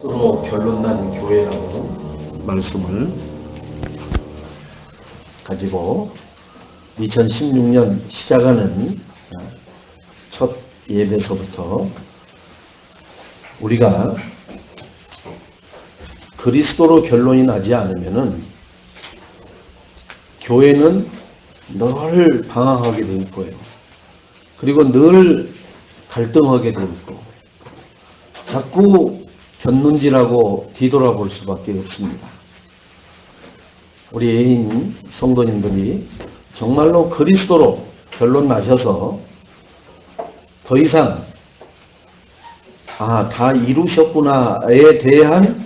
로 결론난 교회라는 말씀을 가지고 2016년 시작하는 첫 예배서부터 우리가 그리스도로 결론이 나지 않으면은 교회는 늘 방황하게 될 거예요. 그리고 늘 갈등하게 될 거고 자꾸 곁눈질하고 뒤돌아볼 수밖에 없습니다. 우리 애인 성도님들이 정말로 그리스도로 결론 나셔서 더 이상 다 이루셨구나에 대한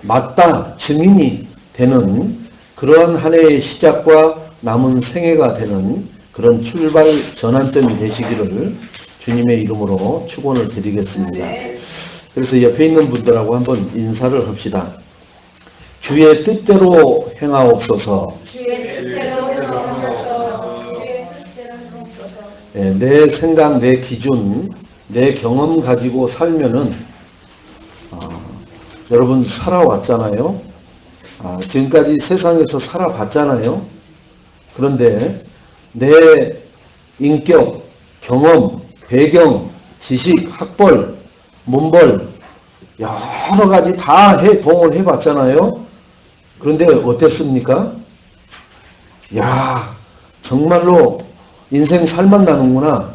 맞다 증인이 되는 그러한 한 해의 시작과 남은 생애가 되는 그런 출발 전환점이 되시기를 주님의 이름으로 축원을 드리겠습니다. 그래서 옆에 있는 분들하고 한번 인사를 합시다. 주의 뜻대로 행하옵소서. 내 생각, 내 기준, 내 경험 가지고 살면은 여러분 살아왔잖아요. 지금까지 세상에서 살아봤잖아요. 그런데 내 인격, 경험, 배경, 지식, 학벌, 문벌 여러 가지 다 동원해 봤잖아요. 그런데 어땠습니까? 정말로 인생 살만 나는구나.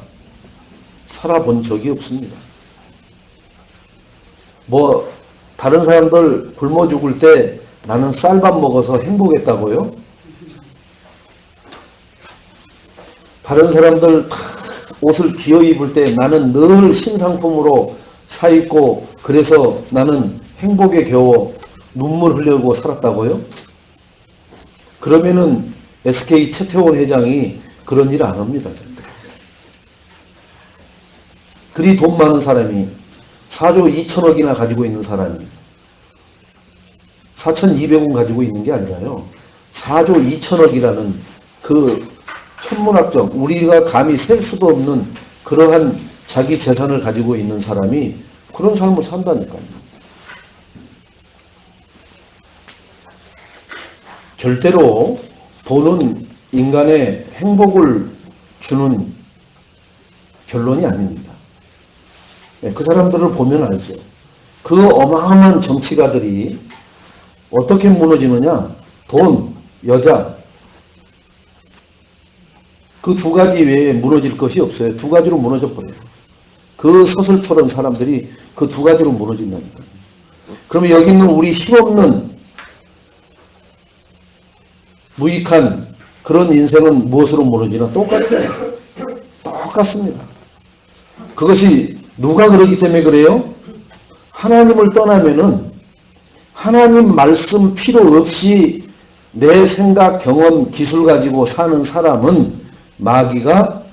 살아본 적이 없습니다. 다른 사람들 굶어 죽을 때 나는 쌀밥 먹어서 행복했다고요? 다른 사람들 옷을 기어 입을 때 나는 늘 신상품으로 사 입고 그래서 나는 행복에 겨워 눈물 흘리고 살았다고요? 그러면은 SK 최태원 회장이 그런 일 안 합니다. 그리 돈 많은 사람이 4조 2천억이나 가지고 있는 사람이 4,200원 가지고 있는 게 아니라요. 4조 2천억이라는 그 천문학적 우리가 감히 셀 수도 없는 그러한 자기 재산을 가지고 있는 사람이 그런 삶을 산다니까요. 절대로 돈은 인간의 행복을 주는 결론이 아닙니다. 그 사람들을 보면 알죠. 그 어마어마한 정치가들이 어떻게 무너지느냐? 돈, 여자. 그 두 가지 외에 무너질 것이 없어요. 두 가지로 무너져 버려요. 그 서슬처럼 사람들이 그 두 가지로 무너진다니까요. 그러면 여기 있는 우리 힘없는 무익한 그런 인생은 무엇으로 무너지나? 똑같아요. 똑같습니다. 그것이 누가 그러기 때문에 그래요? 하나님을 떠나면은 하나님 말씀 필요 없이 내 생각, 경험, 기술 가지고 사는 사람은 마귀가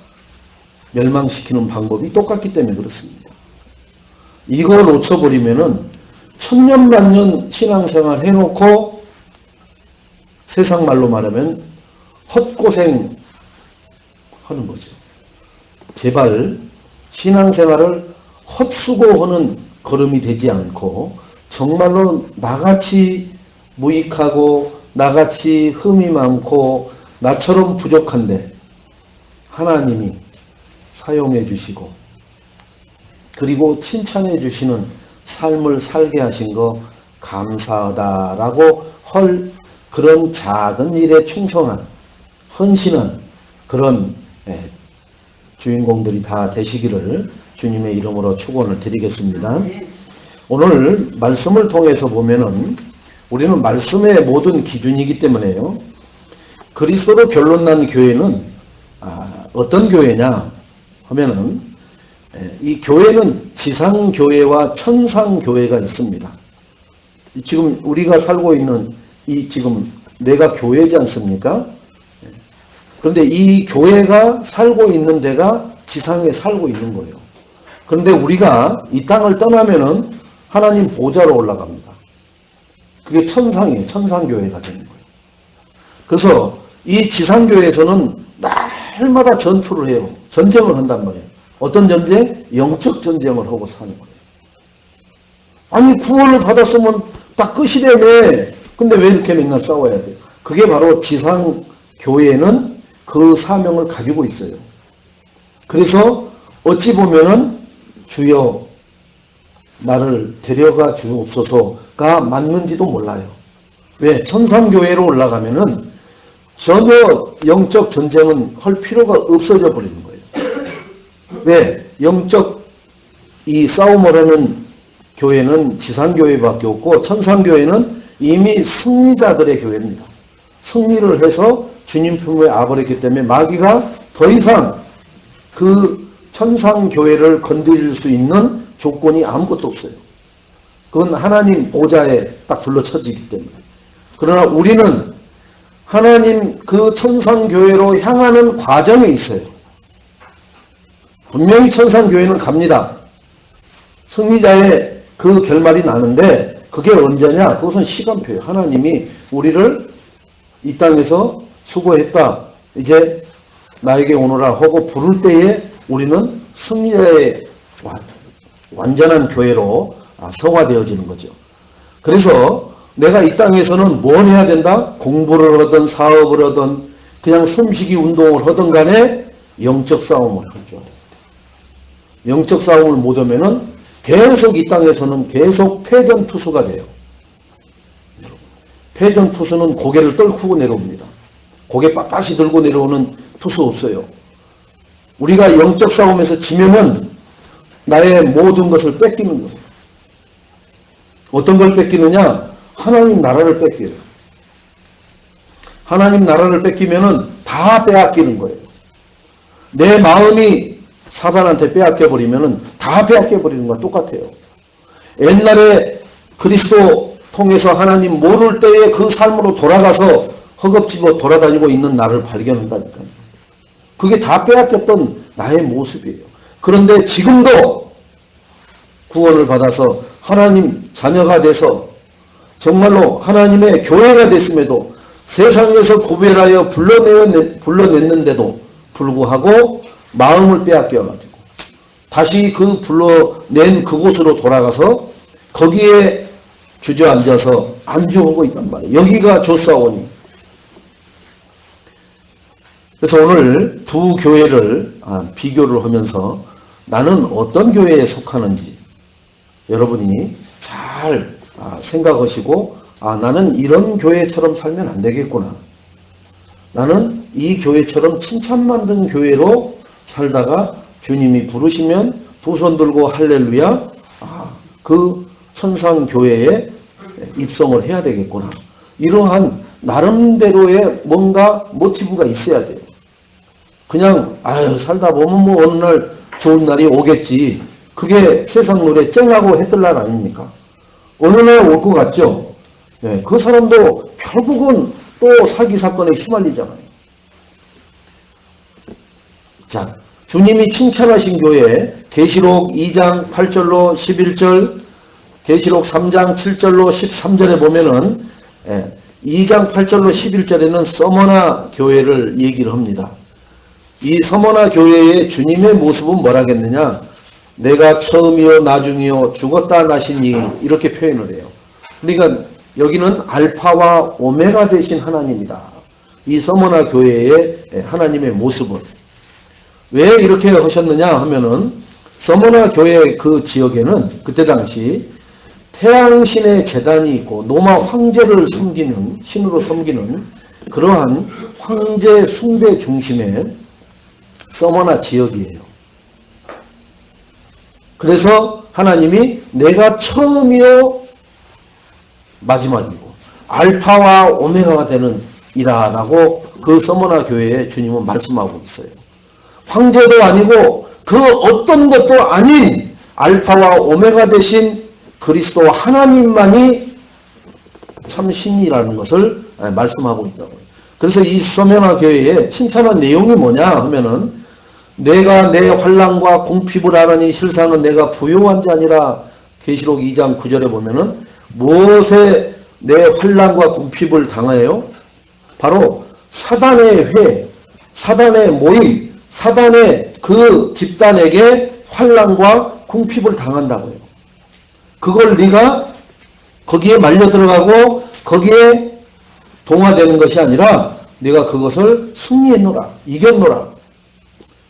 멸망시키는 방법이 똑같기 때문에 그렇습니다. 이걸 놓쳐버리면은 천년만년 신앙생활 해놓고 세상 말로 말하면 헛고생 하는 거죠. 제발 신앙생활을 헛수고하는 걸음이 되지 않고 정말로 나같이 무익하고 나같이 흠이 많고 나처럼 부족한데 하나님이 사용해 주시고 그리고 칭찬해 주시는 삶을 살게 하신 거 감사하다라고 그런 작은 일에 충성한 헌신한 그런 주인공들이 다 되시기를 주님의 이름으로 축원을 드리겠습니다. 오늘 말씀을 통해서 보면은 우리는 말씀의 모든 기준이기 때문에요. 그리스도로 결론난 교회는 어떤 교회냐 하면은 이 교회는 지상교회와 천상교회가 있습니다. 지금 우리가 살고 있는 지금 내가 교회지 않습니까? 그런데 이 교회가 살고 있는 데가 지상에 살고 있는 거예요. 그런데 우리가 이 땅을 떠나면은 하나님 보좌로 올라갑니다. 그게 천상이에요. 천상교회가 되는 거예요. 그래서 이 지상교회에서는 날마다 전투를 해요. 전쟁을 한단 말이에요. 어떤 전쟁? 영적 전쟁을 하고 사는 거예요. 아니 구원을 받았으면 딱 끝이라며. 근데 왜 이렇게 맨날 싸워야 돼요? 그게 바로 지상교회는 그 사명을 가지고 있어요. 그래서 어찌 보면은 주여 나를 데려가 주옵소서가 맞는지도 몰라요. 왜? 천상교회로 올라가면은 전혀 영적 전쟁은 할 필요가 없어져 버리는 거예요. 왜? 영적 이 싸움을 하는 교회는 지상교회밖에 없고 천상교회는 이미 승리자들의 교회입니다. 승리를 해서 주님 품에 와버렸기 때문에 마귀가 더 이상 그 천상교회를 건드릴 수 있는 조건이 아무것도 없어요. 그건 하나님 보좌에 딱 둘러쳐지기 때문에. 그러나 우리는 하나님 그 천상교회로 향하는 과정에 있어요. 분명히 천상교회는 갑니다. 승리자의 그 결말이 나는데 그게 언제냐? 그것은 시간표예요. 하나님이 우리를 이 땅에서 수고했다. 이제 나에게 오너라 하고 부를 때에 우리는 승리자의 완전한 교회로 성화되어지는 거죠. 그래서 내가 이 땅에서는 뭘 해야 된다? 공부를 하든 사업을 하든 그냥 숨쉬기 운동을 하든 간에 영적 싸움을 할 줄 알아야 돼요. 영적 싸움을 못하면은 계속 이 땅에서는 계속 패전투수가 돼요. 패전투수는 고개를 떨구고 내려옵니다. 고개 빳빳이 들고 내려오는 투수 없어요. 우리가 영적 싸움에서 지면은 나의 모든 것을 뺏기는 거예요. 어떤 걸 뺏기느냐? 하나님 나라를 뺏겨요. 하나님 나라를 뺏기면은 다 빼앗기는 거예요. 내 마음이 사단한테 빼앗겨버리면은 다 빼앗겨버리는 거와 똑같아요. 옛날에 그리스도 통해서 하나님 모를 때에 그 삶으로 돌아가서 허겁지겁 돌아다니고 있는 나를 발견한다니까요. 그게 다 빼앗겼던 나의 모습이에요. 그런데 지금도 구원을 받아서 하나님 자녀가 돼서 정말로 하나님의 교회가 됐음에도 세상에서 구별하여 불러냈는데도 불구하고 마음을 빼앗겨가지고 다시 그 불러낸 그곳으로 돌아가서 거기에 주저앉아서 안주하고 있단 말이에요. 여기가 조사원이. 그래서 오늘 두 교회를 비교를 하면서 나는 어떤 교회에 속하는지 여러분이 잘 생각하시고 나는 이런 교회처럼 살면 안 되겠구나. 나는 이 교회처럼 칭찬받는 교회로 살다가 주님이 부르시면 두 손 들고 할렐루야 그 천상교회에 입성을 해야 되겠구나. 이러한 나름대로의 뭔가 모티브가 있어야 돼요. 그냥 살다 보면 뭐 어느 날 좋은 날이 오겠지. 그게 세상 노래 쨍하고 해뜰 날 아닙니까? 어느 날 올 것 같죠? 네, 그 사람도 결국은 또 사기 사건에 휘말리잖아요. 자, 주님이 칭찬하신 교회 계시록 2장 8절로 11절, 계시록 3장 7절로 13절에 보면은 2장 8절로 11절에는 서머나 교회를 얘기를 합니다. 이 서머나 교회의 주님의 모습은 뭐라겠느냐? 내가 처음이요 나중이요 죽었다 나시니 이렇게 표현을 해요. 그러니까 여기는 알파와 오메가 되신 하나님이다. 이 서머나 교회의 하나님의 모습은 왜 이렇게 하셨느냐 하면은 서머나 교회 그 지역에는 그때 당시 태양신의 제단이 있고 노마 황제를 섬기는 신으로 섬기는 그러한 황제 숭배 중심의 서머나 지역이에요. 그래서 하나님이 내가 처음이요 마지막이고 알파와 오메가가 되는 이라라고 그 서머나 교회에 주님은 말씀하고 있어요. 황제도 아니고 그 어떤 것도 아닌 알파와 오메가 되신 그리스도 하나님만이 참 신이라는 것을 말씀하고 있다고요. 그래서 이 서머나 교회에 칭찬한 내용이 뭐냐 하면은 내가 내 환난과 궁핍을 하나니 실상은 내가 부요한 자 아니라 계시록 2장 9절에 보면은 무엇에 내 환난과 궁핍을 당하여 바로 사단의 회, 사단의 모임, 사단의 그 집단에게 환난과 궁핍을 당한다고요. 그걸 네가 거기에 말려 들어가고 거기에 동화되는 것이 아니라 네가 그것을 승리했노라, 이겼노라.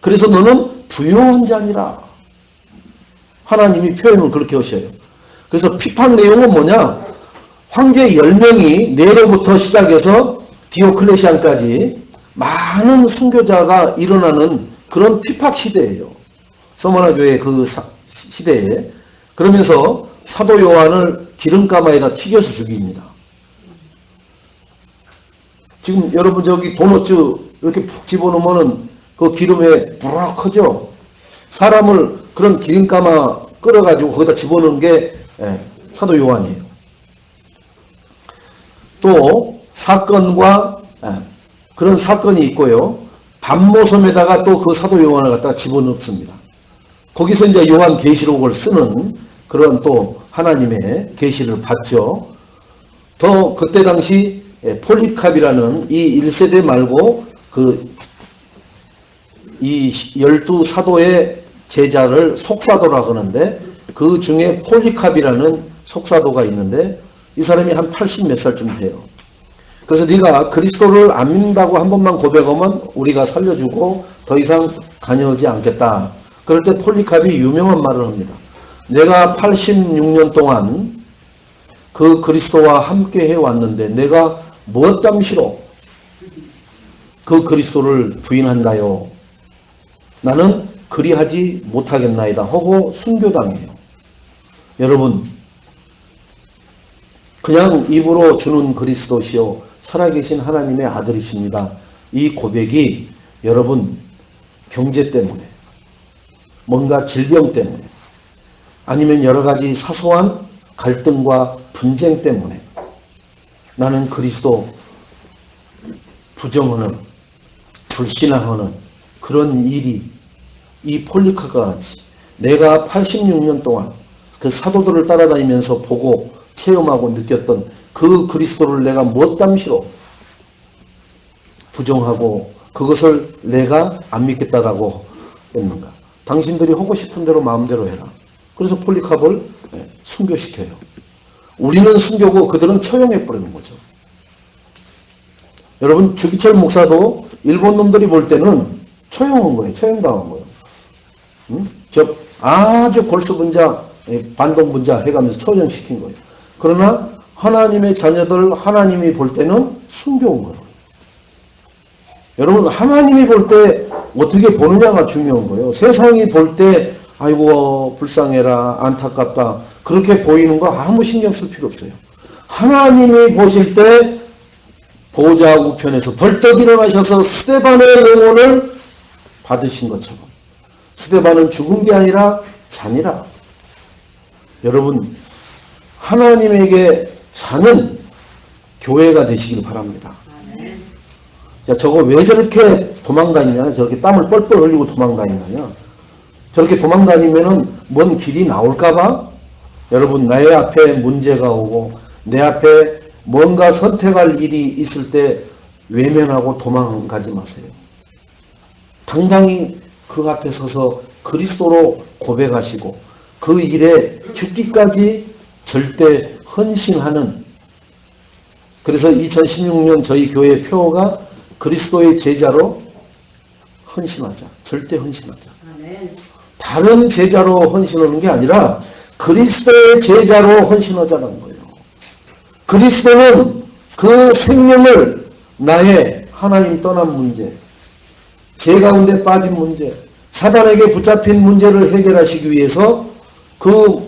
그래서 너는 부요한 자니라. 하나님이 표현을 그렇게 하셔요. 그래서批判 내용은 뭐냐? 황제 10명이 네로부터 시작해서 디오클레시안까지 많은 순교자가 일어나는 그런 핍박 시대예요. 서머나 교회 그 시대에. 그러면서 사도 요한을 기름가마에다 튀겨서 죽입니다. 지금 여러분 저기 도너츠 이렇게 푹 집어넣으면은 그 기름에 부르륵 커져. 사람을 그런 기름가마 끓여가지고 거기다 집어넣은 게 사도 요한이에요. 또 사건과 그런 사건이 있고요. 밤모섬에다가 또 그 사도 요한을 갖다가 집어넣습니다. 거기서 이제 요한 계시록을 쓰는 그런 또 하나님의 계시를 받죠. 더 그때 당시 폴리캅이라는 이 1세대 말고 이 12사도의 제자를 속사도라고 하는데 그 중에 폴리캅이라는 속사도가 있는데 이 사람이 한 80 몇 살쯤 돼요. 그래서 네가 그리스도를 안 믿는다고 한 번만 고백하면 우리가 살려주고 더 이상 다녀오지 않겠다. 그럴 때 폴리캅이 유명한 말을 합니다. 내가 86년 동안 그 그리스도와 함께 해왔는데 내가 무엇 땀시로 그 그리스도를 부인한다요. 나는 그리하지 못하겠나이다 하고 순교당해요. 여러분 그냥 입으로 주는 그리스도시요 살아계신 하나님의 아들이십니다. 이 고백이 여러분 경제 때문에 뭔가 질병 때문에 아니면 여러 가지 사소한 갈등과 분쟁 때문에 나는 그리스도 부정하는 불신앙하는 그런 일이 이 폴리캅과 같이 내가 86년 동안 그 사도들을 따라다니면서 보고 체험하고 느꼈던 그 그리스도를 내가 무엇담시로 부정하고 그것을 내가 안 믿겠다라고 했는가. 당신들이 하고 싶은 대로 마음대로 해라. 그래서 폴리캅을 순교시켜요. 우리는 순교고 그들은 처형해버리는 거죠. 여러분 주기철 목사도 일본 놈들이 볼 때는 처형한 거예요. 처형당한 거예요. 저 아주 골수분자 반동분자 해가면서 처형시킨 거예요. 그러나 하나님의 자녀들 하나님이 볼 때는 순교한 거예요. 여러분 하나님이 볼 때 어떻게 보느냐가 중요한 거예요. 세상이 볼 때 아이고 불쌍해라 안타깝다 그렇게 보이는 거 아무 신경 쓸 필요 없어요. 하나님이 보실 때 보좌 우편에서 벌떡 일어나셔서 스데반의 영혼을 받으신 것처럼 스데반은 죽은 게 아니라 잔이라. 여러분 하나님에게 사는 교회가 되시길 바랍니다. 자, 저거 왜 저렇게 도망다니냐? 저렇게 땀을 뻘뻘 흘리고 도망다니냐? 저렇게 도망다니면은 뭔 길이 나올까봐? 여러분, 내 앞에 문제가 오고, 내 앞에 뭔가 선택할 일이 있을 때 외면하고 도망가지 마세요. 당당히 그 앞에 서서 그리스도로 고백하시고, 그 일에 죽기까지 절대 헌신하는, 그래서 2016년 저희 교회 표어가 그리스도의 제자로 헌신하자. 절대 헌신하자. 다른 제자로 헌신하는 게 아니라 그리스도의 제자로 헌신하자는 거예요. 그리스도는 그 생명을 나의 하나님 떠난 문제, 죄 가운데 빠진 문제, 사단에게 붙잡힌 문제를 해결하시기 위해서 그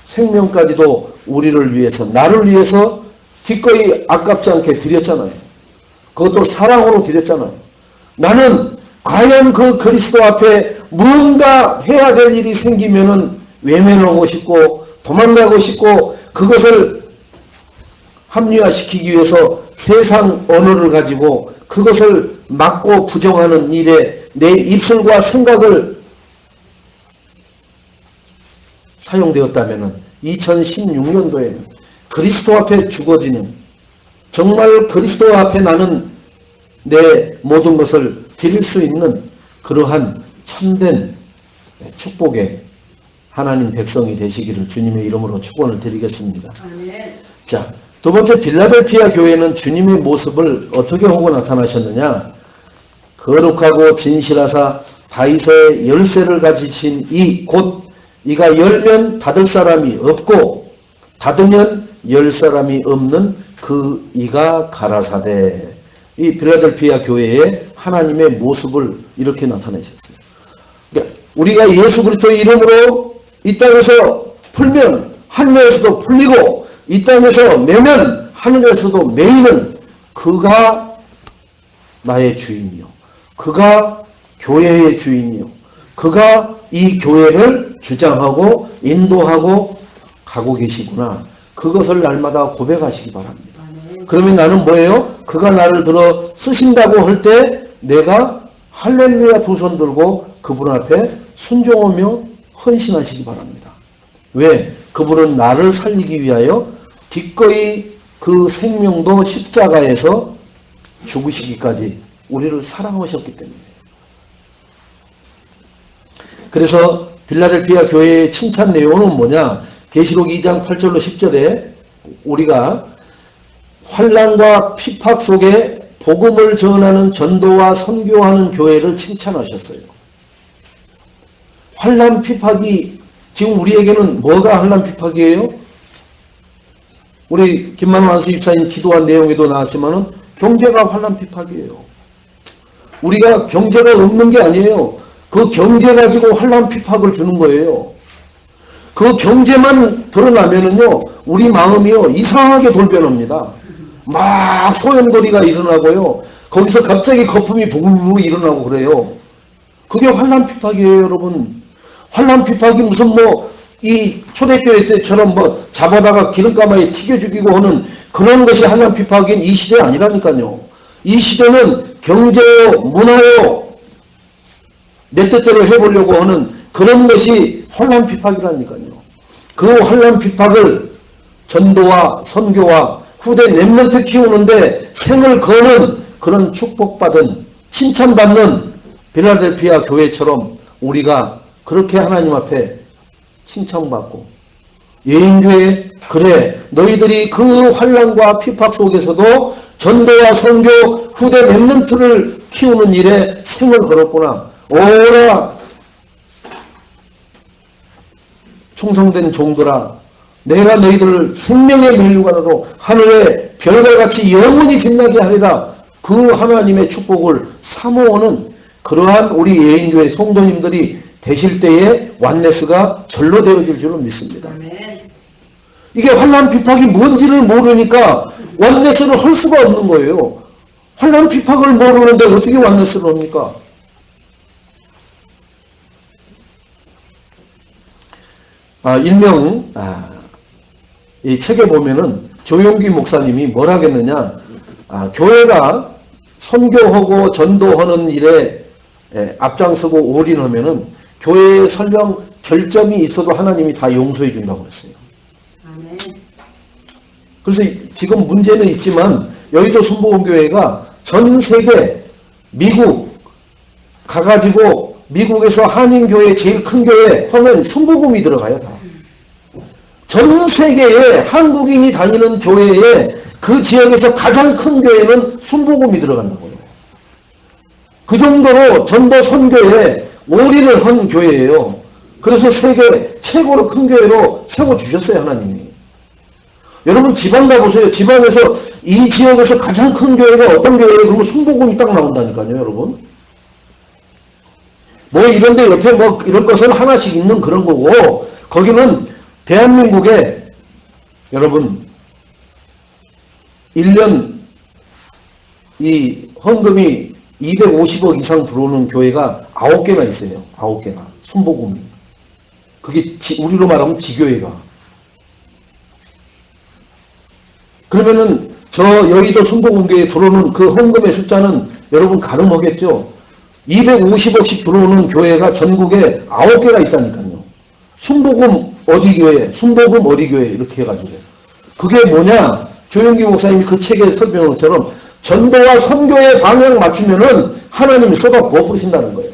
생명까지도 우리를 위해서, 나를 위해서 기꺼이 아깝지 않게 드렸잖아요. 그것도 사랑으로 드렸잖아요. 나는 과연 그 그리스도 앞에 무언가 해야 될 일이 생기면은 외면하고 싶고 도망가고 싶고 그것을 합리화시키기 위해서 세상 언어를 가지고 그것을 막고 부정하는 일에 내 입술과 생각을 사용되었다면은 2016년도에는 그리스도 앞에 죽어지는 정말 그리스도 앞에 나는 내 모든 것을 드릴 수 있는 그러한 참된 축복의 하나님 백성이 되시기를 주님의 이름으로 축원을 드리겠습니다. 아멘. 자, 두 번째 빌라델피아 교회는 주님의 모습을 어떻게 하고 나타나셨느냐? 거룩하고 진실하사 다윗의 열쇠를 가지신 이가 열면 닫을 사람이 없고 닫으면 열 사람이 없는 그 이가 가라사대. 이 빌라델피아 교회의 하나님의 모습을 이렇게 나타내셨어요. 그러니까 우리가 예수 그리스도의 이름으로 이 땅에서 풀면 하늘에서도 풀리고 이 땅에서 매면 하늘에서도 매이는 그가 나의 주인이요. 그가 교회의 주인이요. 그가 이 교회를 주장하고 인도하고 가고 계시구나. 그것을 날마다 고백하시기 바랍니다. 그러면 나는 뭐예요? 그가 나를 들어 쓰신다고 할 때 내가 할렐루야 두 손 들고 그분 앞에 순종하며 헌신하시기 바랍니다. 왜? 그분은 나를 살리기 위하여 기꺼이 그 생명도 십자가에서 죽으시기까지 우리를 사랑하셨기 때문에. 그래서 빌라델피아 교회의 칭찬 내용은 뭐냐? 계시록 2장 8절로 10절에 우리가 환난과 핍박 속에 복음을 전하는 전도와 선교하는 교회를 칭찬하셨어요. 환난 핍박이 지금 우리에게는 뭐가 환난 핍박이에요? 우리 김만호 안수 집사님 기도한 내용에도 나왔지만은 경제가 환난 핍박이에요. 우리가 경제가 없는 게 아니에요. 그 경제 가지고 환난 핍박을 주는 거예요. 그 경제만 드러나면은요, 우리 마음이요, 이상하게 돌변합니다. 막 소용돌이가 일어나고요, 거기서 갑자기 거품이 부글부글 일어나고 그래요. 그게 환난 핍박이에요, 여러분. 환난 핍박이 무슨 이 초대교회 때처럼 잡아다가 기름가마에 튀겨 죽이고 하는 그런 것이 환난 핍박인 이 시대 아니라니까요. 이 시대는 경제요, 문화요, 내 뜻대로 해보려고 하는 그런 것이 환난 핍박이라니까요. 그 환난 핍박을 전도와 선교와 후대 렘넌트 키우는데 생을 거는 그런 축복받은 칭찬받는 빌라델피아 교회처럼 우리가 그렇게 하나님 앞에 칭찬받고 예인교회 그래 너희들이 그 환난과 핍박 속에서도 전도와 선교 후대 렘넌트를 키우는 일에 생을 걸었구나. 오라 충성된 종들아, 내가 너희들을 생명의 면류관으로 하늘의 별과 같이 영원히 빛나게 하리라. 그 하나님의 축복을 사모하는 그러한 우리 예인교회 성도님들이 되실 때에 완네스가 절로 되어질 줄은 믿습니다. 이게 환난 핍박이 뭔지를 모르니까 완네스를 할 수가 없는 거예요. 환난 핍박을 모르는데 어떻게 완네스를 합니까? 일명 이 책에 보면은 조용기 목사님이 뭘 하겠느냐, 교회가 선교하고 전도하는 일에 앞장서고 올인하면은 교회에 설령 결점이 있어도 하나님이 다 용서해 준다고 그랬어요. 그래서 지금 문제는 있지만 여의도 순복음교회가 전 세계 미국 가가지고 미국에서 한인교회 제일 큰 교회 하면 순복음이 들어가요. 다. 전 세계에 한국인이 다니는 교회에 그 지역에서 가장 큰 교회는 순복음이 들어간다고요. 그 정도로 전도 선교에 올인을 한 교회예요. 그래서 세계 최고로 큰 교회로 세워주셨어요, 하나님이. 여러분 지방 가보세요. 지방에서 이 지역에서 가장 큰 교회가 어떤 교회예요? 그러면 순복음이 딱 나온다니까요, 여러분. 이런데 옆에 이런 것은 하나씩 있는 그런 거고, 거기는 대한민국에 여러분 1년 이 헌금이 250억 이상 들어오는 교회가 9개나 있어요. 9개나. 순복음이. 그게 우리로 말하면 지교회가. 그러면은 저 여의도 순복음교회에 들어오는 그 헌금의 숫자는 여러분 가늠하겠죠. 250억씩 들어오는 교회가 전국에 9개가 있다니까요. 순복음 어디 교회, 순복음 어디 교회 이렇게 해가지고. 그게 뭐냐? 조용기 목사님이 그 책에 설명한 것처럼 전도와 선교의 방향 맞추면은 하나님이 쏟아 부어버리신다는 거예요.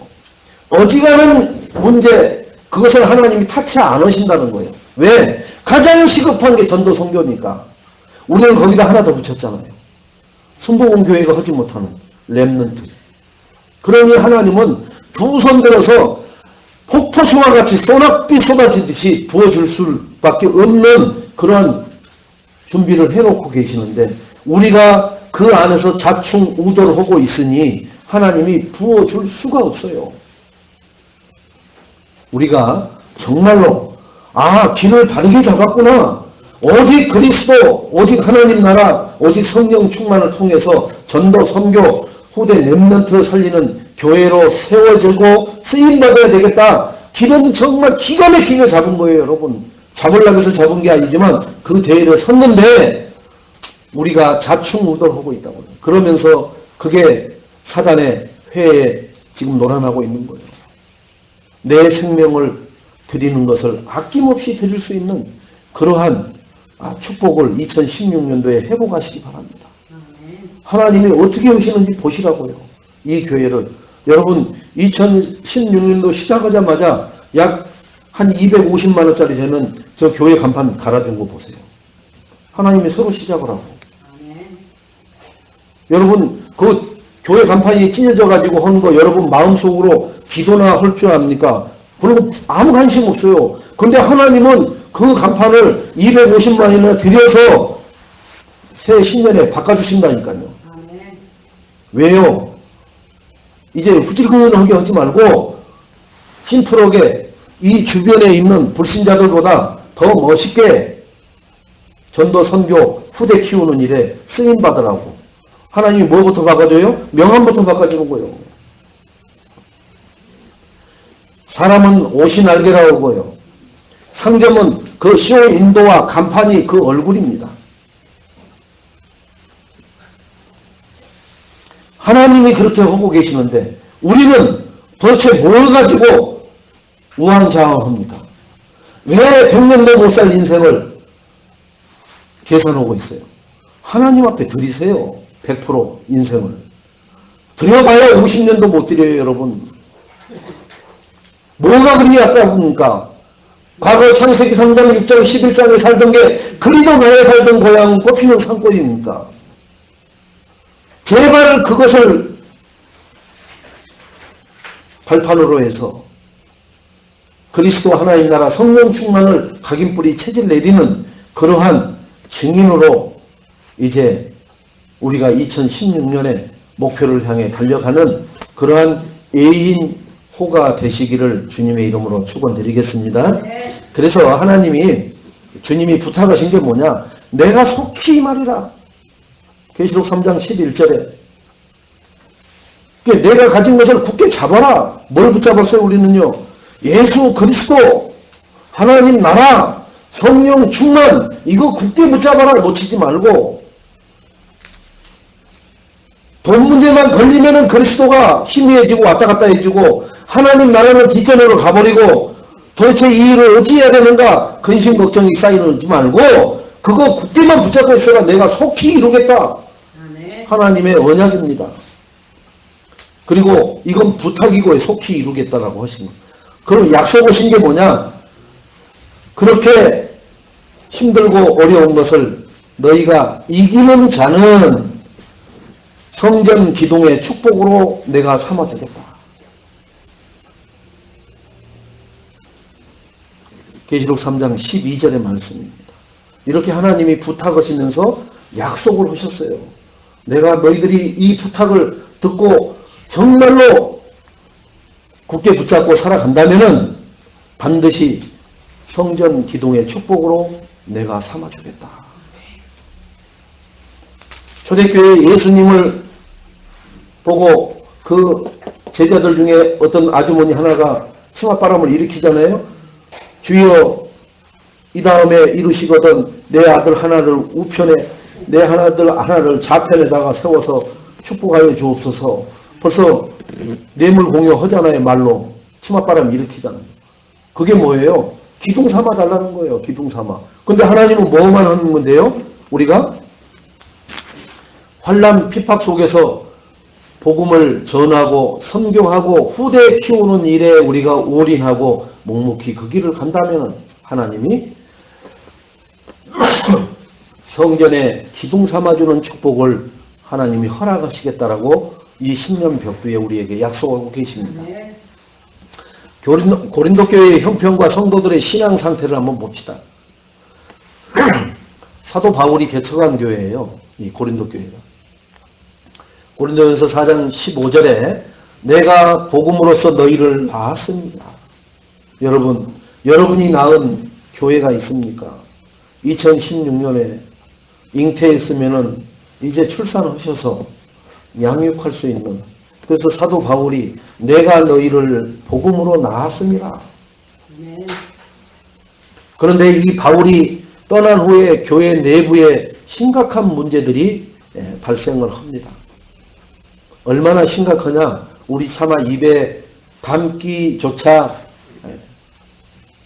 어지간한 문제, 그것을 하나님이 탓치 안 하신다는 거예요. 왜? 가장 시급한 게 전도 선교니까. 우리는 거기다 하나 더 붙였잖아요. 순복음교회가 하지 못하는 렘넌트. 그러니 하나님은 두 손 들어서 폭포수와 같이 소낙비 쏟아지듯이 부어줄 수밖에 없는 그러한 준비를 해놓고 계시는데 우리가 그 안에서 자충우돌 하고 있으니 하나님이 부어줄 수가 없어요. 우리가 정말로 길을 바르게 잡았구나. 오직 그리스도, 오직 하나님 나라, 오직 성령 충만을 통해서 전도, 선교, 후대 렘넌트를 살리는 교회로 세워지고 쓰임받아야 되겠다. 길은 정말 기가 막히게 잡은 거예요, 여러분. 잡으려고 해서 잡은 게 아니지만 그 대회를 섰는데 우리가 자충우돌하고 있다고요. 그러면서 그게 사단의 회에 지금 놀아나고 있는 거예요. 내 생명을 드리는 것을 아낌없이 드릴 수 있는 그러한 축복을 2016년도에 회복하시기 바랍니다. 하나님이 어떻게 하시는지 보시라고요. 이 교회를. 여러분 2016년도 시작하자마자 약 한 250만원짜리 되는 저 교회 간판 갈아준 거 보세요. 하나님이 새로 시작을 하고. 여러분 그 교회 간판이 찢어져 가지고 하는 거 여러분 마음속으로 기도나 할 줄 압니까? 그리고 아무 관심 없어요. 근데 하나님은 그 간판을 250만원이나 들여서 새 신년에 바꿔주신다니까요. 왜요? 이제 후질근하게 하지 말고 심플하게 이 주변에 있는 불신자들보다 더 멋있게 전도 선교 후대 키우는 일에 쓰임받으라고. 하나님이 뭐부터 바꿔줘요? 명함부터 바꿔주는 거예요. 사람은 옷이 날개라고 하고요. 상점은 그 쇼 인도와 간판이 그 얼굴입니다. 하나님이 그렇게 하고 계시는데 우리는 도대체 뭘 가지고 우왕좌왕합니까? 왜 100년도 못 살 인생을 계산하고 있어요? 하나님 앞에 드리세요. 100% 인생을. 드려봐야 50년도 못 드려요, 여러분. 뭐가 그리 아깝습니까? 과거 창세기 3장, 6장, 11장에 살던 게 그리도 나에 살던 고향은 꽃피는 산골입니까? 제발 그것을 발판으로 해서 그리스도 하나님 나라 성령 충만을 각인뿌리 체질 내리는 그러한 증인으로 이제 우리가 2016년에 목표를 향해 달려가는 그러한 애인호가 되시기를 주님의 이름으로 축원드리겠습니다. 그래서 하나님이 주님이 부탁하신 게 뭐냐? 내가 속히 말이라. 계시록 3장 11절에 내가 가진 것을 굳게 잡아라. 뭘 붙잡았어요 우리는요? 예수 그리스도 하나님 나라 성령 충만 이거 굳게 붙잡아라. 놓치지 말고. 돈 문제만 걸리면은 그리스도가 희미해지고 왔다 갔다 해지고 하나님 나라는 뒷전으로 가버리고 도대체 이 일을 어찌 해야 되는가 근심 걱정이 쌓이지 말고 그거 굳게만 붙잡고 있어라. 내가 속히 이루겠다. 하나님의 언약입니다. 그리고 이건 부탁이고 속히 이루겠다라고 하신 거예요. 그럼 약속 오신 게 뭐냐? 그렇게 힘들고 어려운 것을 너희가 이기는 자는 성전 기둥의 축복으로 내가 삼아주겠다. 계시록 3장 12절의 말씀입니다. 이렇게 하나님이 부탁하시면서 약속을 하셨어요. 내가 너희들이 이 부탁을 듣고 정말로 굳게 붙잡고 살아간다면은 반드시 성전 기둥의 축복으로 내가 삼아주겠다. 초대교회 예수님을 보고 그 제자들 중에 어떤 아주머니 하나가 치맛바람을 일으키잖아요. 주여 이 다음에 이루시거든 내 아들 하나를 우편에 내 아들 하나를 좌편에다가 세워서 축복하여 주옵소서. 벌써 뇌물 공유하잖아요. 말로 치맛바람 일으키잖아요. 그게 뭐예요? 기둥 삼아 달라는 거예요. 기둥 삼아. 근데 하나님은 뭐만 하는 건데요? 우리가 환난 핍박 속에서 복음을 전하고 선교하고 후대 키우는 일에 우리가 올인하고 묵묵히 그 길을 간다면 하나님이 성전에 기둥 삼아주는 축복을 하나님이 허락하시겠다라고 이 신년 벽두에 우리에게 약속하고 계십니다. 고린도 교회의 형편과 성도들의 신앙 상태를 한번 봅시다. 사도 바울이 개척한 교회예요. 이 고린도 교회가. 고린도전서 4장 15절에 내가 복음으로써 너희를 낳았습니다. 여러분이 낳은 교회가 있습니까? 2016년에 잉태했으면은 이제 출산하셔서 양육할 수 있는, 그래서 사도 바울이 내가 너희를 복음으로 낳았습니다. 그런데 이 바울이 떠난 후에 교회 내부에 심각한 문제들이 발생을 합니다. 얼마나 심각하냐? 우리 차마 입에 담기조차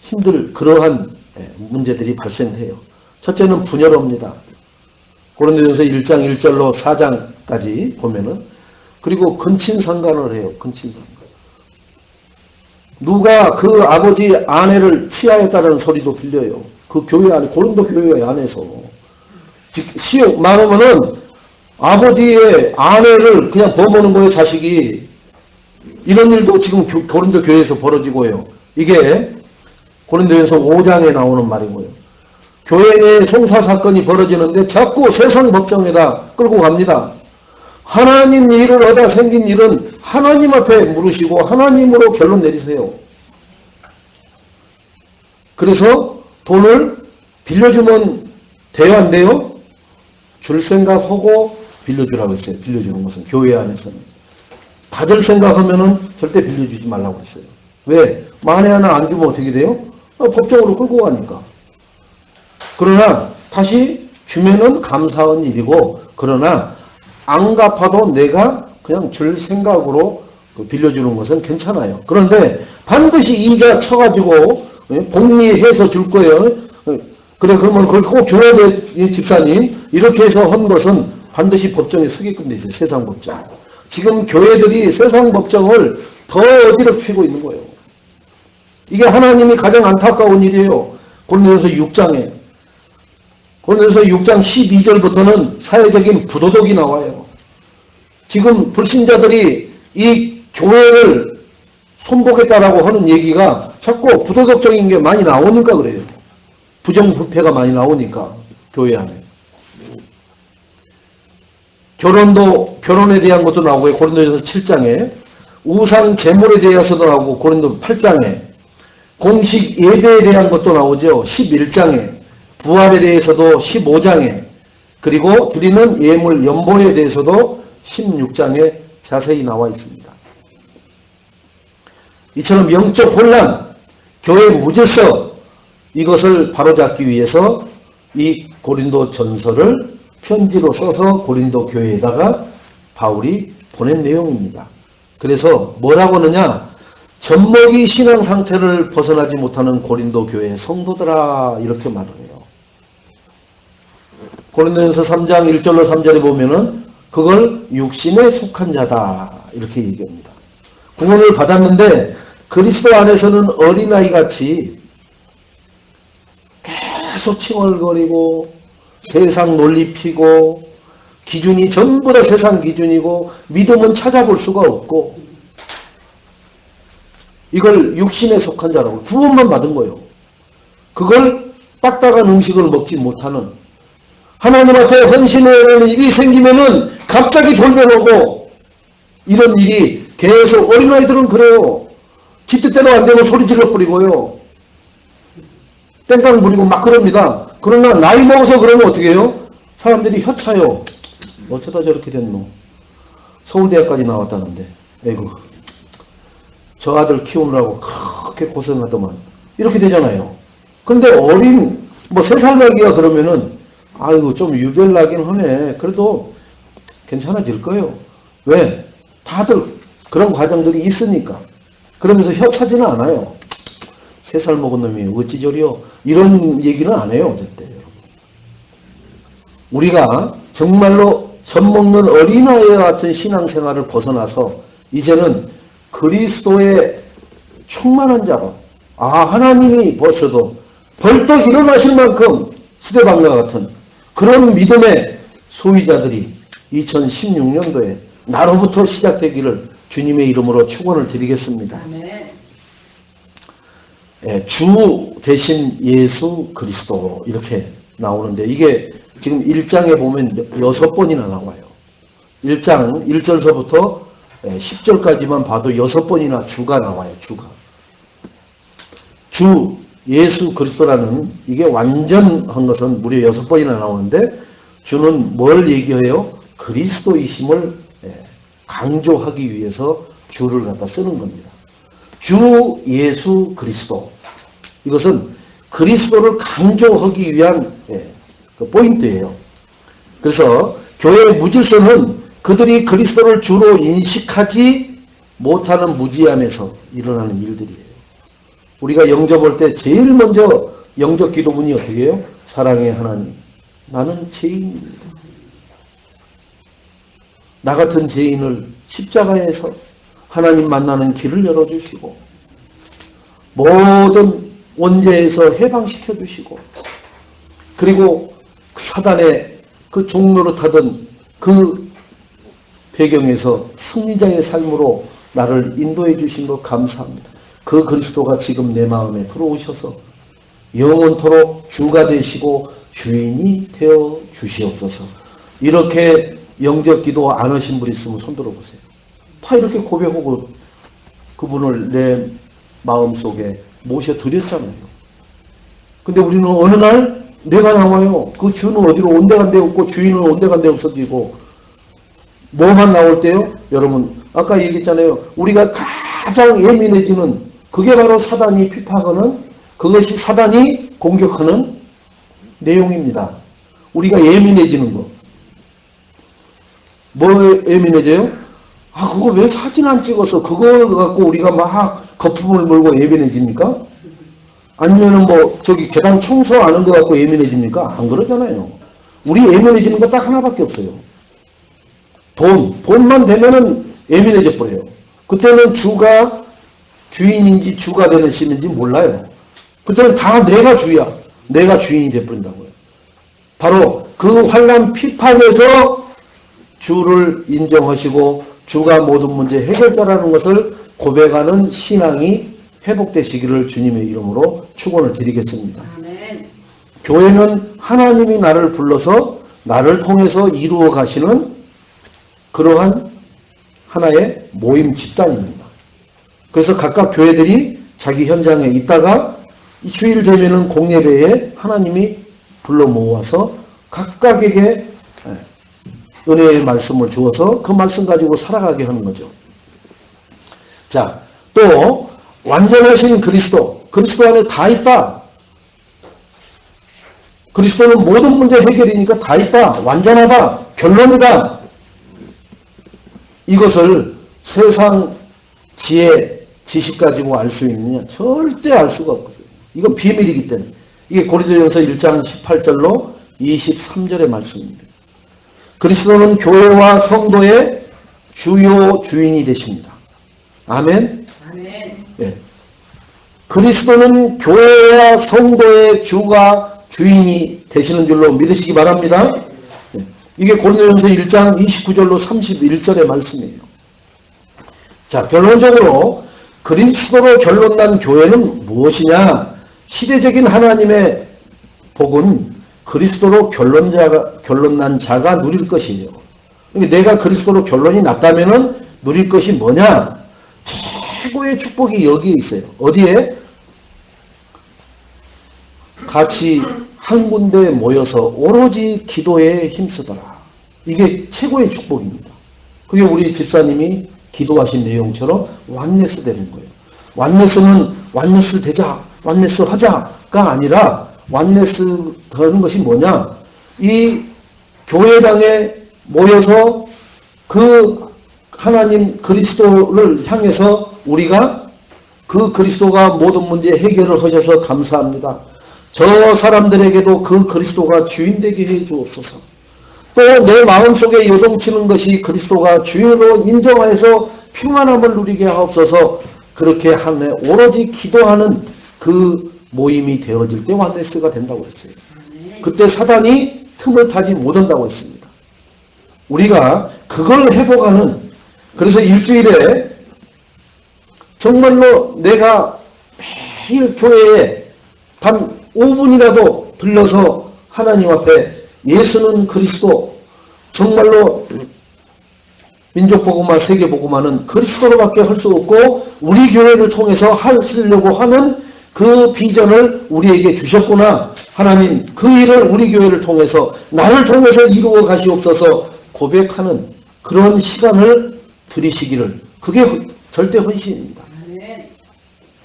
힘들 그러한 문제들이 발생해요. 첫째는 분열입니다. 고린도전서 1장 1절로 4장까지 보면은, 그리고 근친상간을 해요. 근친상간. 누가 그 아버지 아내를 취하였다는 소리도 들려요. 그 교회 안에, 고린도 교회 안에서. 시욕 말하면은 아버지의 아내를 그냥 범하는 거예요, 자식이. 이런 일도 지금 고린도 교회에서 벌어지고요. 이게 고린도전서 5장에 나오는 말이고요. 교회 내에 송사사건이 벌어지는데 자꾸 세상 법정에다 끌고 갑니다. 하나님 일을 하다 생긴 일은 하나님 앞에 물으시고 하나님으로 결론 내리세요. 그래서 돈을 빌려주면 돼요, 안 돼요? 줄 생각하고 빌려주라고 했어요. 빌려주는 것은 교회 안에서는. 받을 생각하면은 절대 빌려주지 말라고 했어요. 왜? 만에 하나 안 주면 어떻게 돼요? 법정으로 끌고 가니까. 그러나 다시 주면은 감사한 일이고, 그러나 안 갚아도 내가 그냥 줄 생각으로 빌려주는 것은 괜찮아요. 그런데 반드시 이자 쳐가지고 복리해서 줄 거예요. 그래, 그러면 그걸 꼭 줘야 돼, 집사님. 이렇게 해서 한 것은 반드시 법정에 서게끔 돼 있어요. 세상 법정. 지금 교회들이 세상 법정을 더 어지럽히고 있는 거예요. 이게 하나님이 가장 안타까운 일이에요. 고린도전서 6장에. 고린도전서 6장 12절부터는 사회적인 부도덕이 나와요. 지금 불신자들이 이 교회를 손보겠다라고 하는 얘기가 자꾸 부도덕적인 게 많이 나오니까 그래요. 부정부패가 많이 나오니까 교회 안에. 결혼에 대한 것도 나오고요. 고린도전서 7장에. 우상 제물에 대해서도 나오고 고린도 8장에. 공식 예배에 대한 것도 나오죠. 11장에. 부활에 대해서도 15장에. 그리고 드리는 예물 연보에 대해서도 16장에 자세히 나와 있습니다. 이처럼 영적 혼란, 교회 무질서, 이것을 바로잡기 위해서 이 고린도 전서를 편지로 써서 고린도 교회에다가 바울이 보낸 내용입니다. 그래서 뭐라고 하느냐? 젖먹이 신앙 상태를 벗어나지 못하는 고린도 교회의 성도들아, 이렇게 말을 해요. 고린도전서 3장 1절로 3절에 보면은 그걸 육신에 속한 자다, 이렇게 얘기합니다. 구원을 받았는데 그리스도 안에서는 어린아이 같이 계속 칭얼거리고 세상 논리 피고 기준이 전부 다 세상 기준이고 믿음은 찾아볼 수가 없고, 이걸 육신에 속한 자라고, 구원만 받은 거예요. 그걸 딱딱한 음식을 먹지 못하는, 하나님 앞에 헌신하는 일이 생기면은 갑자기 돌변하고, 이런 일이 계속, 어린아이들은 그래요. 지 뜻대로 안 되면 소리 질러 뿌리고요. 땡깡 부리고 막 그럽니다. 그러나 나이 먹어서 그러면 어떻게 해요? 사람들이 혀차요. 어쩌다 저렇게 됐노? 서울대학까지 나왔다는데. 에이구, 저 아들 키우느라고 그렇게 고생하더만. 이렇게 되잖아요. 근데 어린, 3살 나기가 그러면은, 아이고, 좀 유별나긴 하네. 그래도 괜찮아질 거예요. 왜? 다들 그런 과정들이 있으니까. 그러면서 혀차지는 않아요. 3살 먹은 놈이 어찌 저리요? 이런 얘기는 안 해요, 절대. 우리가 정말로 젖먹는 어린아이와 같은 신앙생활을 벗어나서 이제는 그리스도의 충만한 자로, 하나님이 보셔도 벌떡 일어나실 만큼 스데반과 같은 그런 믿음의 소유자들이 2016년도에 나로부터 시작되기를 주님의 이름으로 축원을 드리겠습니다. 주 대신 예수 그리스도 이렇게 나오는데 이게 지금 1장에 보면 6번이나 나와요. 1장 1절서부터 10절까지만 봐도 6번이나 주가 나와요. 주 예수 그리스도라는 이게 완전한 것은 무려 6번이나 나오는데 주는 뭘 얘기해요? 그리스도이심을 강조하기 위해서 주를 갖다 쓰는 겁니다. 주 예수 그리스도, 이것은 그리스도를 강조하기 위한 그 포인트예요. 그래서 교회의 무질서는 그들이 그리스도를 주로 인식하지 못하는 무지함에서 일어나는 일들이에요. 우리가 영접할 때 제일 먼저 영접 기도문이 어떻게 해요? 사랑의 하나님, 나는 죄인입니다. 나 같은 죄인을 십자가에서 하나님 만나는 길을 열어주시고 모든 원죄에서 해방시켜 주시고 그리고 사단의 그 종노릇하던 그 배경에서 승리자의 삶으로 나를 인도해 주신 것 감사합니다. 그 그리스도가 지금 내 마음에 들어오셔서 영원토록 주가 되시고 주인이 되어 주시옵소서. 이렇게 영접 기도 안 하신 분 있으면 손 들어보세요. 다 이렇게 고백하고 그분을 내 마음속에 모셔드렸잖아요. 근데 우리는 어느 날 내가 나와요. 그 주는 어디로 온데간데 없고 주인은 온데간데 없어지고 뭐만 나올 때요? 여러분 아까 얘기했잖아요. 우리가 가장 예민해지는 그게 바로 사단이 핍박하는, 그것이 사단이 공격하는 내용입니다. 우리가 예민해지는 거. 뭐 예민해져요? 그거 왜 사진 안 찍어서 그걸 갖고 우리가 막 거품을 물고 예민해집니까? 아니면은 계단 청소하는 거 갖고 예민해집니까? 안 그러잖아요. 우리 예민해지는 거 딱 하나밖에 없어요. 돈만 되면은 예민해져 버려요. 그때는 주가 주인인지 주가 되는 신인지 몰라요. 그때는 다 내가 주야. 내가 주인이 되어버린다고요. 바로 그 환난 핍박에서 주를 인정하시고 주가 모든 문제 해결자라는 것을 고백하는 신앙이 회복되시기를 주님의 이름으로 축원을 드리겠습니다. 아멘. 교회는 하나님이 나를 불러서 나를 통해서 이루어 가시는 그러한 하나의 모임 집단입니다. 그래서 각각 교회들이 자기 현장에 있다가 이 주일 되면은 공예배에 하나님이 불러 모아서 각각에게 은혜의 말씀을 주어서 그 말씀 가지고 살아가게 하는 거죠. 자, 또 완전하신 그리스도 안에 다 있다. 그리스도는 모든 문제 해결이니까 다 있다. 완전하다. 결론이다. 이것을 세상 지혜, 지식 가지고 알 수 있느냐? 절대 알 수가 없거든요. 이건 비밀이기 때문에. 이게 고린도전서 1장 18절로 23절의 말씀입니다. 그리스도는 교회와 성도의 주요 주인이 되십니다. 아멘? 아멘. 네. 그리스도는 교회와 성도의 주가 주인이 되시는 줄로 믿으시기 바랍니다. 네. 이게 고린도전서 1장 29절로 31절의 말씀이에요. 자, 결론적으로 그리스도로 결론난 교회는 무엇이냐? 시대적인 하나님의 복은 그리스도로 결론난 자가 누릴 것이에요. 그러니까 내가 그리스도로 결론이 났다면은 누릴 것이 뭐냐? 최고의 축복이 여기에 있어요. 어디에? 같이 한 군데 모여서 오로지 기도에 힘쓰더라. 이게 최고의 축복입니다. 그게 우리 집사님이 기도하신 내용처럼 완네스 되는 거예요. 완네스는 완네스 되자, 완네스 하자가 아니라 완네스 하는 것이 뭐냐? 이 교회당에 모여서 그 하나님 그리스도를 향해서 우리가 그 그리스도가 모든 문제 해결을 하셔서 감사합니다. 저 사람들에게도 그 그리스도가 주인 되게 해 주옵소서. 또 내 마음속에 요동치는 것이 그리스도가 주인으로 인정하여서 평안함을 누리게 하옵소서. 그렇게 하네 오로지 기도하는 그 모임이 되어질 때 완네스가 된다고 했어요. 그때 사단이 틈을 타지 못한다고 했습니다. 우리가 그걸 회복하는, 그래서 일주일에 정말로 내가 매일 교회에 단 5분이라도 들러서 하나님 앞에 예수는 그리스도, 정말로 민족복음화 세계복음화는 그리스도로밖에 할 수 없고 우리 교회를 통해서 하시려고 하는 그 비전을 우리에게 주셨구나. 하나님 그 일을 우리 교회를 통해서 나를 통해서 이루어 가시옵소서 고백하는 그런 시간을 들이시기를, 그게 절대 헌신입니다.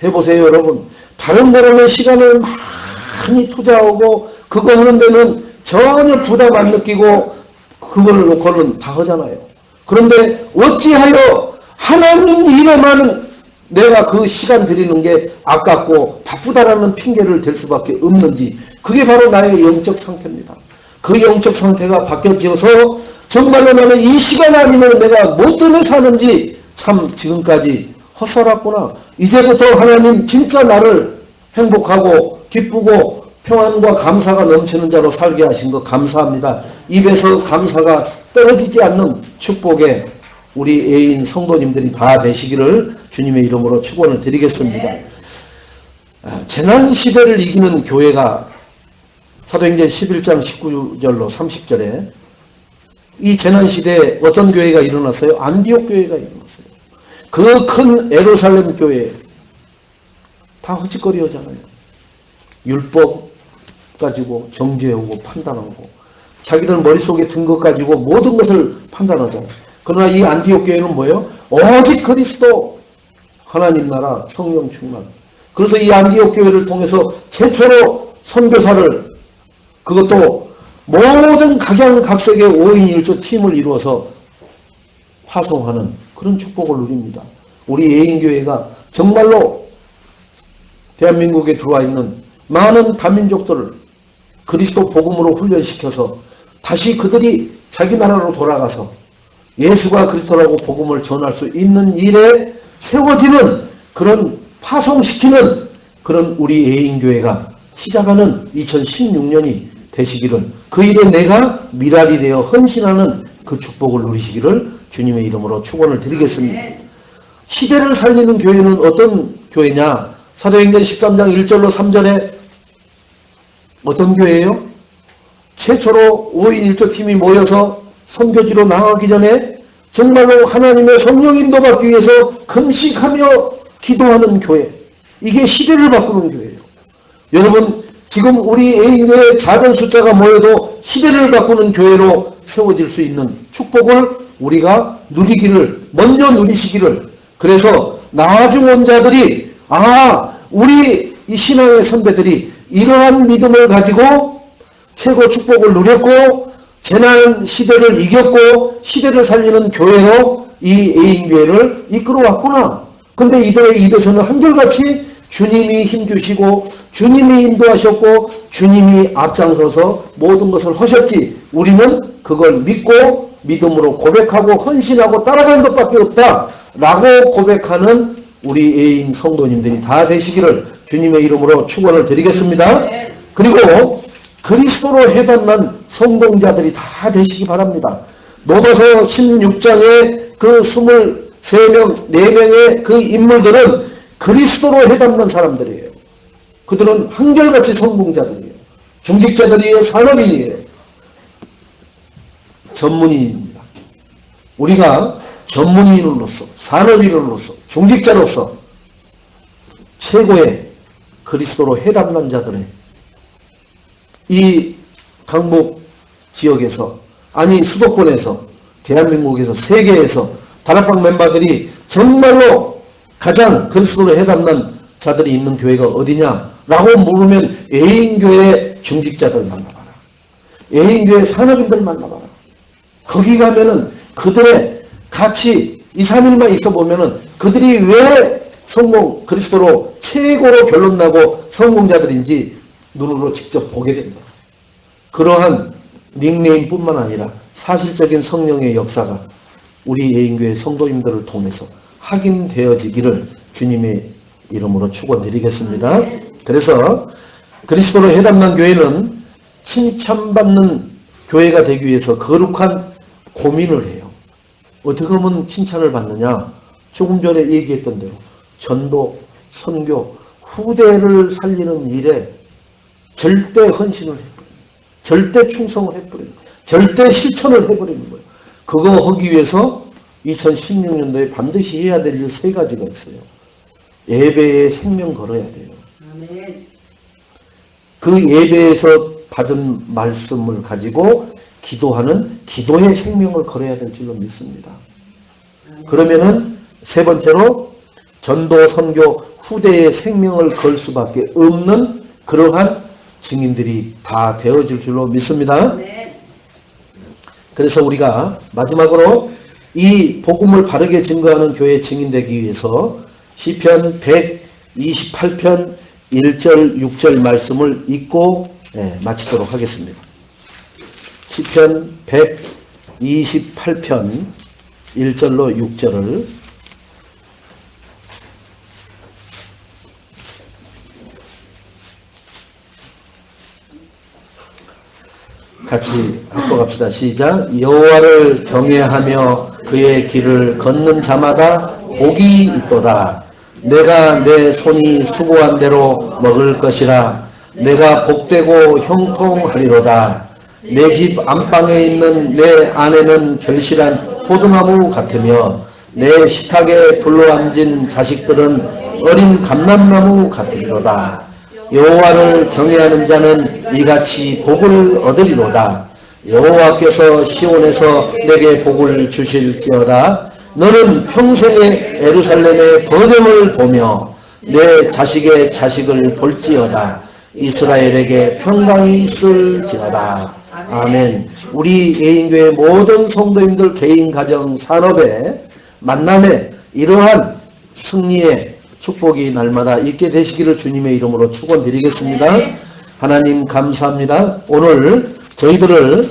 해보세요 여러분. 다른 데로는 시간을 많이 투자하고 그거 하는 데는 전혀 부담 안 느끼고 그걸 놓고는 다 하잖아요. 그런데 어찌하여 하나님 일에만은 내가 그 시간 들이는 게 아깝고 바쁘다라는 핑계를 댈 수밖에 없는지, 그게 바로 나의 영적 상태입니다. 그 영적 상태가 바뀌어져서 정말로 나는 이 시간 아니면 내가 뭐 때문에 사는지 참 지금까지 헛살았구나. 이제부터 하나님 진짜 나를 행복하고 기쁘고 평안과 감사가 넘치는 자로 살게 하신 거 감사합니다. 입에서 감사가 떨어지지 않는 축복에 우리 애인 성도님들이 다 되시기를 주님의 이름으로 축원을 드리겠습니다. 재난시대를 이기는 교회가 사도행전 11장 19절로 30절에 이 재난시대에 어떤 교회가 일어났어요? 안디옥 교회가 일어났어요. 그 큰 예루살렘 교회 다 헛짓거리하잖아요. 율법 가지고 정죄하고 판단하고 자기들 머릿속에 든 것 가지고 모든 것을 판단하잖아요. 그러나 이 안디옥 교회는 뭐예요? 오직 그리스도, 하나님 나라, 성령 충만. 그래서 이 안디옥 교회를 통해서 최초로 선교사를, 그것도 모든 각양각색의 5인 1조 팀을 이루어서 파송하는 그런 축복을 누립니다. 우리 예인교회가 정말로 대한민국에 들어와 있는 많은 다민족들을 그리스도 복음으로 훈련시켜서 다시 그들이 자기 나라로 돌아가서 예수가 그리스도라고 복음을 전할 수 있는 일에 세워지는 그런 파송시키는 그런 우리 예인교회가 시작하는 2016년이 되시기를, 그 일에 내가 미랄이 되어 헌신하는 그 축복을 누리시기를 주님의 이름으로 축원을 드리겠습니다. 시대를 살리는 교회는 어떤 교회냐? 사도행전 13장 1절로 3절에 어떤 교회예요? 최초로 5인 1조 팀이 모여서 선교지로 나가기 전에 정말로 하나님의 성령 인도 받기 위해서 금식하며 기도하는 교회. 이게 시대를 바꾸는 교회예요. 여러분 지금 우리 A교회 작은 숫자가 모여도 시대를 바꾸는 교회로 세워질 수 있는 축복을 우리가 누리기를, 먼저 누리시기를, 그래서 나중 온 자들이 우리 이 신앙의 선배들이 이러한 믿음을 가지고 최고 축복을 누렸고 재난 시대를 이겼고 시대를 살리는 교회로 이 A인교회를 이끌어왔구나. 근데 이들의 입에서는 한결같이 주님이 힘주시고 주님이 인도하셨고 주님이 앞장서서 모든 것을 하셨지, 우리는 그걸 믿고 믿음으로 고백하고 헌신하고 따라가는 것밖에 없다 라고 고백하는 우리 애인 성도님들이 다 되시기를 주님의 이름으로 축원을 드리겠습니다. 그리고 그리스도로 해당난 성공자들이 다 되시기 바랍니다. 로마서 16장의 그 23명, 4명의 그 인물들은 그리스도로 해당난 사람들이에요. 그들은 한결같이 성공자들이에요. 중직자들이에요. 산업인이에요. 전문인입니다. 우리가 전문인으로서, 산업인으로서, 중직자로서 최고의 그리스도로 해당난 자들의 이 강북 지역에서, 아니 수도권에서, 대한민국에서, 세계에서 다락방 멤버들이 정말로 가장 그리스도로 해당난 자들이 있는 교회가 어디냐라고 물으면 애인교회 중직자들 만나봐라. 애인교회 산업인들 만나봐라. 거기 가면은 그들의 같이 2, 3일만 있어 보면은 그들이 왜 성공, 그리스도로 최고로 결론나고 성공자들인지 눈으로 직접 보게 됩니다. 그러한 닉네임뿐만 아니라 사실적인 성령의 역사가 우리 예인교회 성도님들을 통해서 확인되어지기를 주님의 이름으로 축원드리겠습니다. 그래서 그리스도로 해담난 교회는 칭찬받는 교회가 되기 위해서 거룩한 고민을 해요. 어떻게 하면 칭찬을 받느냐? 조금 전에 얘기했던 대로 전도, 선교, 후대를 살리는 일에 절대 헌신을 해버려요. 절대 충성을 해버려요. 절대 실천을 해버리는 거예요. 그거 하기 위해서 2016년도에 반드시 해야 될 일 3가지가 있어요. 예배에 생명 걸어야 돼요. 아멘. 그 예배에서 받은 말씀을 가지고 기도하는 기도의 생명을 걸어야 될 줄로 믿습니다. 그러면은 3번째로 전도, 선교, 후대의 생명을 걸 수밖에 없는 그러한 증인들이 다 되어질 줄로 믿습니다. 그래서 우리가 마지막으로 이 복음을 바르게 증거하는 교회 증인되기 위해서 시편 128편 1절 6절 말씀을 읽고 마치도록 하겠습니다. 시편 128편 1절로 6절을 같이 합독합시다. 시작. 여호와를 경외하며 그의 길을 걷는 자마다 복이 있도다. 내가 내 손이 수고한 대로 먹을 것이라. 내가 복되고 형통하리로다. 내 집 안방에 있는 내 아내는 결실한 포도나무 같으며 내 식탁에 둘러앉은 자식들은 어린 감람나무 같으리로다. 여호와를 경외하는 자는 이같이 복을 얻으리로다. 여호와께서 시온에서 내게 복을 주실지어다. 너는 평생에 예루살렘의 거점을 보며 내 자식의 자식을 볼지어다. 이스라엘에게 평강이 있을지어다. 아멘. 우리 예인교회 모든 성도님들 개인, 가정, 산업의 만남에 이러한 승리의 축복이 날마다 있게 되시기를 주님의 이름으로 축원드리겠습니다. 하나님 감사합니다. 오늘 저희들을